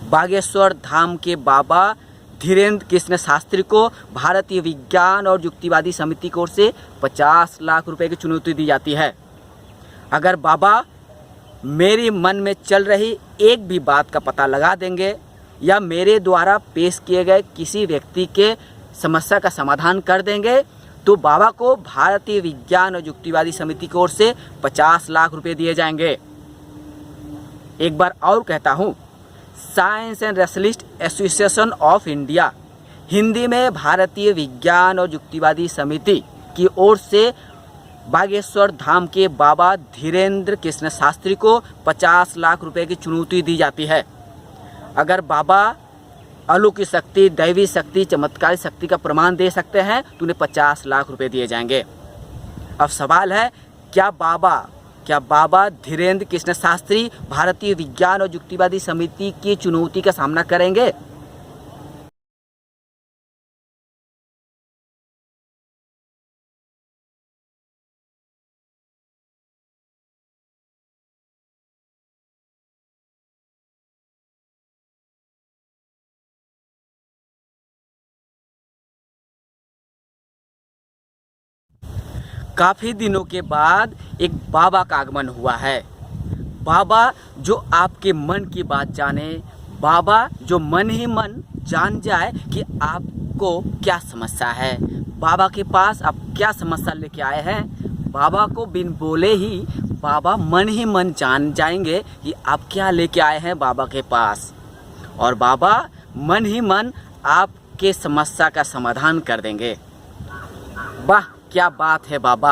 बागेश्वर धाम के बाबा धीरेन्द्र कृष्ण शास्त्री को भारतीय विज्ञान और युक्तिवादी समिति की ओर से 50 लाख रुपए की चुनौती दी जाती है। अगर बाबा मेरी मन में चल रही एक भी बात का पता लगा देंगे या मेरे द्वारा पेश किए गए किसी व्यक्ति के समस्या का समाधान कर देंगे तो बाबा को भारतीय विज्ञान और युक्तिवादी समिति की ओर से 50 लाख रुपए दिए जाएंगे। एक बार और कहता हूँ, science and rationalist association of India, Hindi में भारतीय विज्ञान और युक्तिवादी समिति की ओर से बागेश्वर धाम के बाबा धीरेन्द्र कृष्ण शास्त्री को 50 लाख रुपए की चुनौती दी जाती है। अगर बाबा अलौकिक शक्ति, दैवी शक्ति, चमत्कारी शक्ति का प्रमाण दे सकते हैं तो उन्हें 50 लाख रुपए दिए जाएंगे। अब सवाल है, क्या बाबा धीरेन्द्र कृष्ण शास्त्री भारतीय विज्ञान और युक्तिवादी समिति की चुनौती का सामना करेंगे? काफ़ी दिनों के बाद एक बाबा का आगमन हुआ है। बाबा जो आपके मन की बात जाने, बाबा जो मन ही मन जान जाए कि आपको क्या समस्या है, बाबा के पास आप क्या समस्या लेके आए हैं। बाबा को बिन बोले ही बाबा मन ही मन जान जाएंगे कि आप क्या लेके आए हैं बाबा के पास, और बाबा मन ही मन आपके समस्या का समाधान कर देंगे। वाह, क्या बात है बाबा।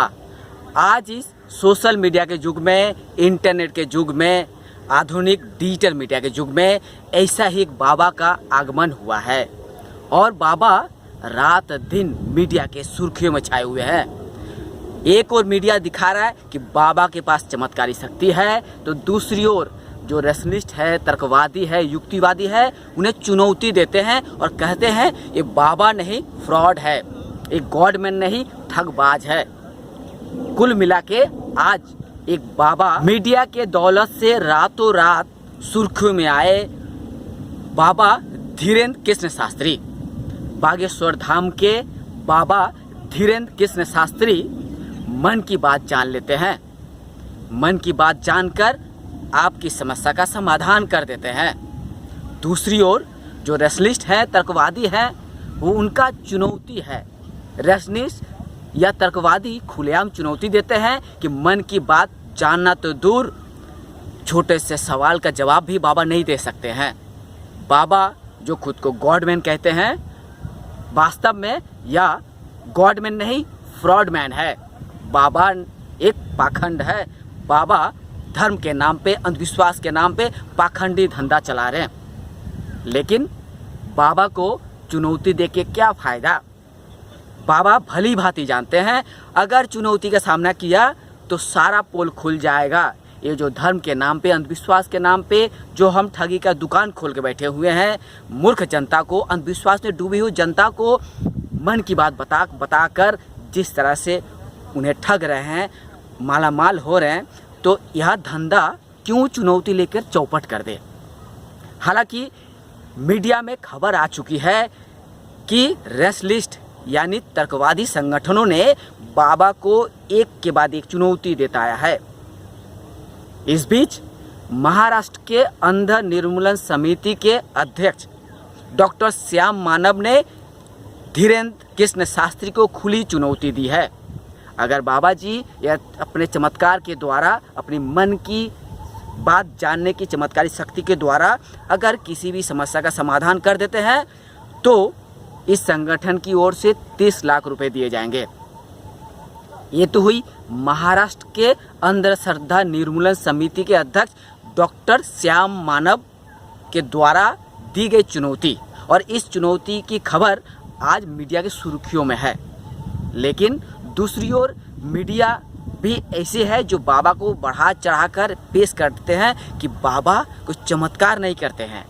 आज इस सोशल मीडिया के युग में, इंटरनेट के युग में, आधुनिक डिजिटल मीडिया के युग में ऐसा ही एक बाबा का आगमन हुआ है और बाबा रात दिन मीडिया के सुर्खियों में छाए हुए हैं। एक और मीडिया दिखा रहा है कि बाबा के पास चमत्कारी शक्ति है, तो दूसरी ओर जो रेशनलिस्ट है, तर्कवादी है, युक्तिवादी है, उन्हें चुनौती देते हैं और कहते हैं ये बाबा नहीं, फ्रॉड है, एक गॉडमैन नहीं, ठगबाज है। कुल मिला के आज एक बाबा मीडिया के दौलत से रातों रात सुर्खियों में आए बाबा धीरेन्द्र कृष्ण शास्त्री, बागेश्वर धाम के बाबा धीरेन्द्र कृष्ण शास्त्री मन की बात जान लेते हैं। मन की बात जानकर आपकी समस्या का समाधान कर देते हैं। दूसरी ओर जो रेशनलिस्ट है, तर्कवादी है, वो उनका चुनौती है। रेशनलिस्ट या तर्कवादी खुलेआम चुनौती देते हैं कि मन की बात जानना तो दूर, छोटे से सवाल का जवाब भी बाबा नहीं दे सकते हैं। बाबा जो खुद को गॉडमैन कहते हैं, वास्तव में या गॉडमैन नहीं, फ्रॉडमैन है। बाबा एक पाखंड है। बाबा धर्म के नाम पे, अंधविश्वास के नाम पे पाखंडी धंधा चला रहे हैं। लेकिन बाबा को चुनौती देके क्या फ़ायदा। बाबा भली भांति जानते हैं अगर चुनौती का सामना किया तो सारा पोल खुल जाएगा। ये जो धर्म के नाम पे, अंधविश्वास के नाम पे जो हम ठगी का दुकान खोल के बैठे हुए हैं, मूर्ख जनता को, अंधविश्वास में डूबी हुई जनता को मन की बात बता कर जिस तरह से उन्हें ठग रहे हैं, माला माल हो रहे हैं, तो यह धंधा क्यों चुनौती लेकर चौपट कर दे। हालांकि मीडिया में खबर आ चुकी है कि रेशनलिस्ट यानी तर्कवादी संगठनों ने बाबा को एक के बाद एक चुनौती देता आया है। इस बीच महाराष्ट्र के अंध निर्मूलन समिति के अध्यक्ष डॉक्टर श्याम मानव ने धीरेन्द्र कृष्ण शास्त्री को खुली चुनौती दी है। अगर बाबा जी या अपने चमत्कार के द्वारा, अपनी मन की बात जानने की चमत्कारी शक्ति के द्वारा अगर किसी भी समस्या का समाधान कर देते हैं तो इस संगठन की ओर से 30 लाख रुपए दिए जाएंगे। ये तो हुई महाराष्ट्र के अंधश्रद्धा निर्मूलन समिति के अध्यक्ष डॉक्टर श्याम मानव के द्वारा दी गई चुनौती, और इस चुनौती की खबर आज मीडिया की सुर्खियों में है। लेकिन दूसरी ओर मीडिया भी ऐसे है जो बाबा को बढ़ा चढ़ाकर पेश करते हैं कि बाबा कुछ चमत्कार नहीं करते हैं,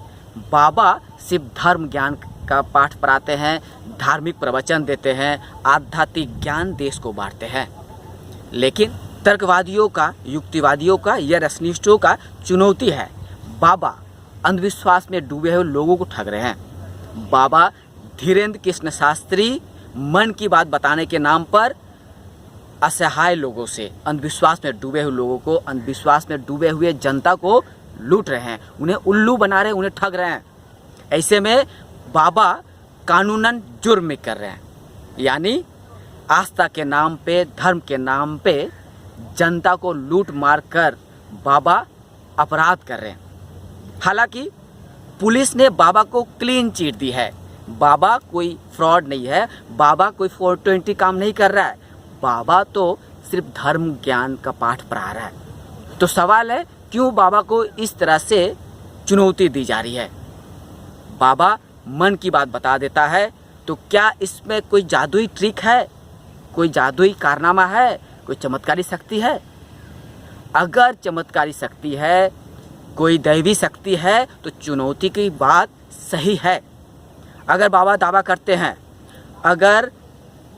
बाबा सिर्फ धर्म ज्ञान का पाठ पढ़ाते हैं, धार्मिक प्रवचन देते हैं, आध्यात्मिक ज्ञान देश को बांटते हैं। लेकिन तर्कवादियों का, युक्तिवादियों का या रेशनलिस्टों का चुनौती है, बाबा अंधविश्वास में डूबे हुए लोगों को ठग रहे हैं। बाबा धीरेन्द्र कृष्ण शास्त्री मन की बात बताने के नाम पर असहाय लोगों से, अंधविश्वास में डूबे हुए लोगों को, अंधविश्वास में डूबे हुए जनता को लूट रहे हैं, उन्हें उल्लू बना रहे हैं, उन्हें ठग रहे हैं। ऐसे में बाबा कानूनन जुर्म में कर रहे हैं, यानी आस्था के नाम पे, धर्म के नाम पे जनता को लूट मार कर बाबा अपराध कर रहे हैं। हालांकि पुलिस ने बाबा को क्लीन चिट दी है। बाबा कोई फ्रॉड नहीं है, बाबा कोई 420 काम नहीं कर रहा है, बाबा तो सिर्फ धर्म ज्ञान का पाठ पढ़ा रहा है। तो सवाल है, क्यों बाबा को इस तरह से चुनौती दी जा रही है? बाबा मन की बात बता देता है, तो क्या इसमें कोई जादुई ट्रिक है, कोई जादुई कारनामा है, कोई चमत्कारी शक्ति है? अगर चमत्कारी शक्ति है, कोई दैवी शक्ति है, तो चुनौती की बात सही है। अगर बाबा दावा करते हैं, अगर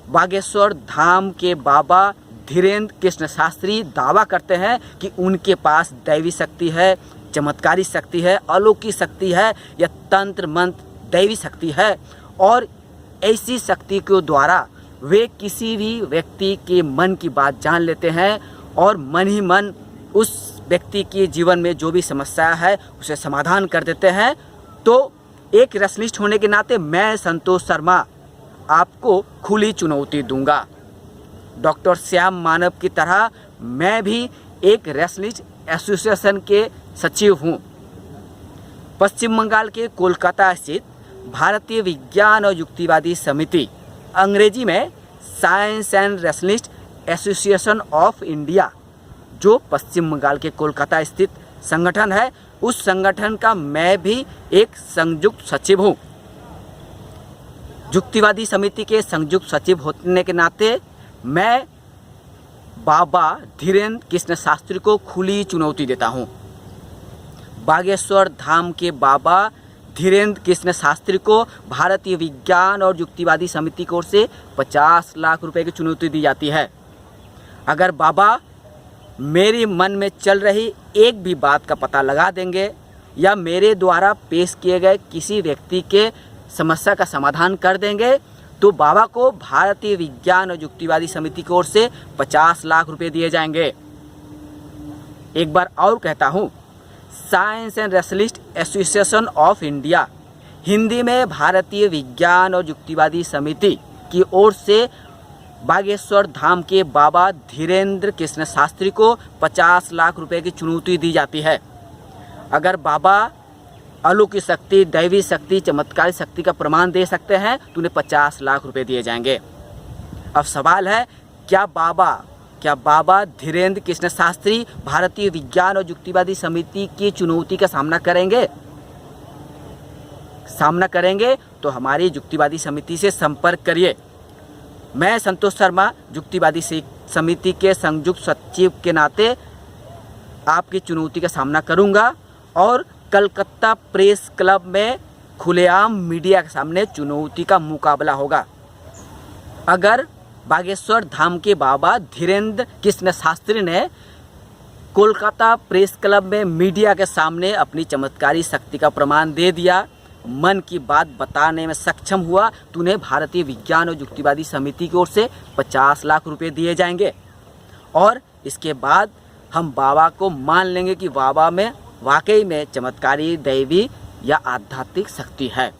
बागेश्वर धाम के बाबा धीरेन्द्र कृष्ण शास्त्री दावा करते हैं कि उनके पास दैवी शक्ति है, चमत्कारी शक्ति है, अलौकिक शक्ति है या तंत्र मंत्र दैवी शक्ति है, और ऐसी शक्ति के द्वारा वे किसी भी व्यक्ति के मन की बात जान लेते हैं और मन ही मन उस व्यक्ति के जीवन में जो भी समस्या है उसे समाधान कर देते हैं, तो एक रेसलिस्ट होने के नाते मैं संतोष शर्मा आपको खुली चुनौती दूंगा। डॉक्टर श्याम मानव की तरह मैं भी एक रेसलिस्ट एसोसिएशन के सचिव हूँ। पश्चिम बंगाल के कोलकाता स्थित भारतीय विज्ञान और युक्तिवादी समिति, अंग्रेजी में science and rationalist association of India, जो पश्चिम बंगाल के कोलकाता स्थित संगठन है, उस संगठन का मैं भी एक संयुक्त सचिव हूँ। युक्तिवादी समिति के संयुक्त सचिव होने के नाते मैं बाबा धीरेन्द्र कृष्ण शास्त्री को खुली चुनौती देता हूँ। बागेश्वर धाम के बाबा धीरेन्द्र कृष्ण शास्त्री को भारतीय विज्ञान और युक्तिवादी समिति की ओर से 50 लाख रुपए की चुनौती दी जाती है। अगर बाबा मेरी मन में चल रही एक भी बात का पता लगा देंगे या मेरे द्वारा पेश किए गए किसी व्यक्ति के समस्या का समाधान कर देंगे, तो बाबा को भारतीय विज्ञान और युक्तिवादी समिति की ओर से 50 लाख रुपए दिए जाएंगे। एक बार और कहता हूँ, science and rationalist association of India, Hindi में भारतीय विज्ञान और युक्तिवादी समिति की ओर से बागेश्वर धाम के बाबा धीरेन्द्र कृष्ण शास्त्री को 50 लाख रुपए की चुनौती दी जाती है। अगर बाबा अलौकिक शक्ति, दैवी शक्ति, चमत्कारी शक्ति का प्रमाण दे सकते हैं तो उन्हें 50 लाख रुपए दिए जाएंगे। अब सवाल है, क्या बाबा धीरेन्द्र कृष्ण शास्त्री भारतीय विज्ञान और युक्तिवादी समिति की चुनौती का सामना करेंगे तो हमारी युक्तिवादी समिति से संपर्क करिए। मैं संतोष शर्मा युक्तिवादी समिति के संयुक्त सचिव के नाते आपकी चुनौती का सामना करूंगा और कलकत्ता प्रेस क्लब में खुलेआम मीडिया के सामने चुनौती का मुकाबला होगा। अगर बागेश्वर धाम के बाबा धीरेन्द्र कृष्ण शास्त्री ने कोलकाता प्रेस क्लब में मीडिया के सामने अपनी चमत्कारी शक्ति का प्रमाण दे दिया, मन की बात बताने में सक्षम हुआ, तो उन्हें भारतीय विज्ञान और युक्तिवादी समिति की ओर से 50 लाख रुपए दिए जाएंगे। और इसके बाद हम बाबा को मान लेंगे कि बाबा में वाकई में चमत्कारी, दैवी या आध्यात्मिक शक्ति है।